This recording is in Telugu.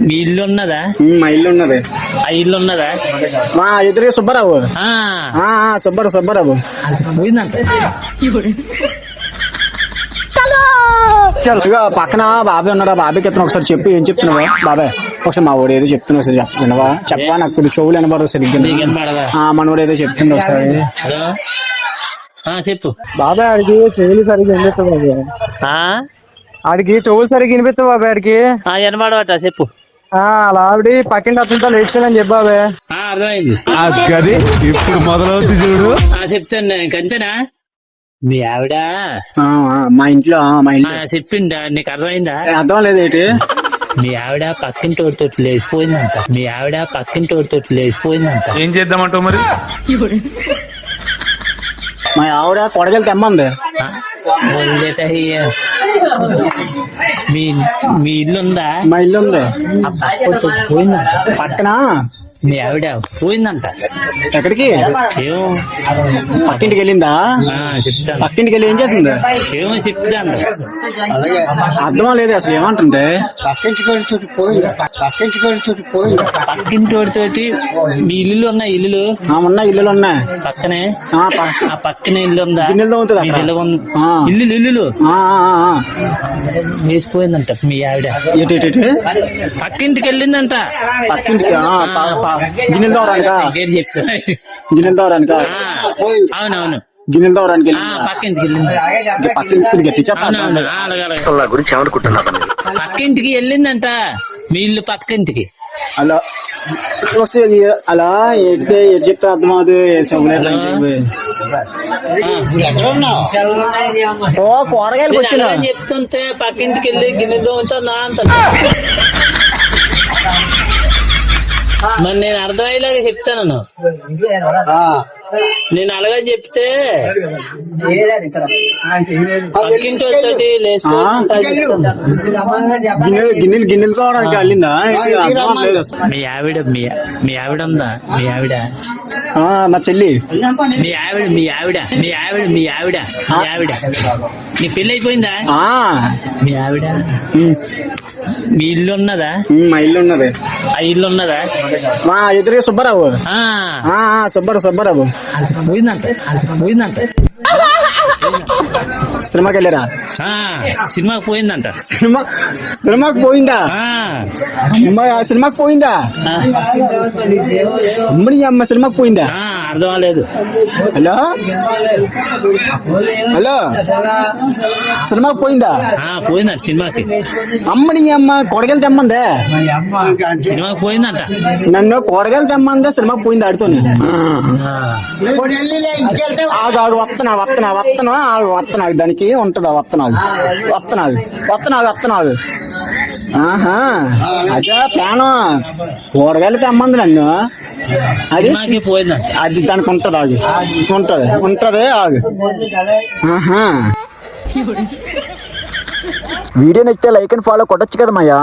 మీ ఇల్లు ఉన్నదా? మా ఇల్లు ఉన్నది. ఆ ఇల్లు ఉన్నదా? మా ఎదురుగా సుబ్బారావు. సుబ్బారావు పోయిందంట. ఇక పక్కన బాబాయ్ ఉన్నాడా? బాబాయ్కి ఎత్తున ఒకసారి చెప్పి ఏం చెప్తున్నావా బాబాయ్? ఒకసారి మా వాడు ఏదో చెప్తున్నా ఒకసారి చెప్తున్నావా? చెప్పవా? నాకు ఇప్పుడు చెవులు వినబడదు సరిగ్గా. మనవాడు ఏదో చెప్తుండే ఒకసారి. చెప్పు బాబాయ్. ఆడికి చెవులు సరిగ్గా వినిపిస్తుంది. ఆడికి చెవులు సరిగ్గా వినిపిస్తుంది బాబాయ్. ఆడికి వినబడవట. చెప్పు. అలా ఆవిడ పక్కింటి అతనితో లేచిపోయిందని చెప్పు బాబాయ్. అర్థమైంది. ఇప్పుడు మొదలవుతుంది చూడు. చెప్తాను ఇంకంతేనా? మీ ఆవిడ మా ఇంట్లో చెప్పిందా? నీకు అర్థమైందా? అర్థం లేదేంటి? మీ ఆవిడ పక్కింటి తోటి లేచిపోయిందంట. మీ ఆవిడ పక్కింటి తోటి లేచిపోయిందంట. ఏం చేద్దామంటావు మరి? మా ఆవిడ కొడగలు తెమ్మంది. మీ ఇల్లు ఉందా? మా ఇల్లు ఉంది. పోయిందంట. పక్కన మీ ఆవిడ పోయిందంట. ఎక్కడికి? ఏమో పక్కింటికి వెళ్ళిందా? చెప్తాను. పక్కింటికి వెళ్ళి ఏం చేస్తుంది? ఏమో చెప్తాను. అర్థం లేదు అసలు ఏమంటుంటే. పక్కింటి తోటి మీ ఇల్లు ఉన్నాయి. ఇల్లు ఉన్న ఇల్లులు ఉన్నాయి పక్కనే. ఆ పక్కనే ఇల్లు ఉందా? గిన్నెలతో ఉంటుంది. ఇల్లు వేసిపోయిందంట మీ ఆవిడ. పక్కింటికి వెళ్ళిందంట. పక్కింటికి గిన్నెలు తోవడానికా? గిన్నెలు తోవడానికా? అవునవును. గిన్నెలు తోవడానికి పక్కింటికి వెళ్ళింది. పక్కింటికి గట్టి చెప్పాలి. గురించి ఏమనుకుంటున్నా? పక్కింటికి వెళ్ళిందంట. మీ ఇల్లు పక్కింటికి. అలా అలా ఎడితే ఎటు చెప్తే అర్థమవుతుంది. కూరగాయలకు వచ్చిన చెప్తుంటే పక్కింటికి వెళ్ళి గిన్నెతో ఉంటుందా అంత. మరి నేను అర్థమయ్యేలాగా చెప్తాను. నేను అలాగే చెప్తే పక్కింటి తోటి గిన్నెలు తోవడానికి వెళ్ళిందా? మీ ఆవిడ ఉందా? మీ ఆవిడ మా చెల్లి. మీ ఆవిడ నీ పెళ్లి అయిపోయిందా? మీ ఆవిడ మీ ఇల్లు ఉన్నదా? మా ఇల్లు ఉన్నది. ఆ ఇల్లు ఉన్నదా? మా ఎదురుగా సుబ్బారావు. సుబ్బారావు పోయిందంట. సినిమాకి వెళ్ళారా? సినిమాకి పోయిందంట. సినిమాకి పోయిందా? సినిమాకి పోయిందా? అమ్మడి అమ్మ సినిమాకి పోయిందా? అర్థం లేదు. హలో సినిమాకి పోయిందా? పోయిందంట సినిమాకి. అమ్మడి అమ్మ కూరగాయలు తెమ్మందే. సినిమాకి పోయిందంట. నన్ను కూరగాయలు తెమ్మందే. సినిమాకి పోయింది ఆడుతోనే. వస్తున్నాడు దానికి ఉంటదా? వస్తున్నాడు. ఆహా అదే ప్లాను. కూరగాయలు తెమ్మంది నన్ను. అది పోయిందంట. అది దానికి ఉంటది. ఉంటది. ఆహా వీడియో నచ్చితే లైక్ అండ్ ఫాలో కొట్టొచ్చు కదా మయ్యా.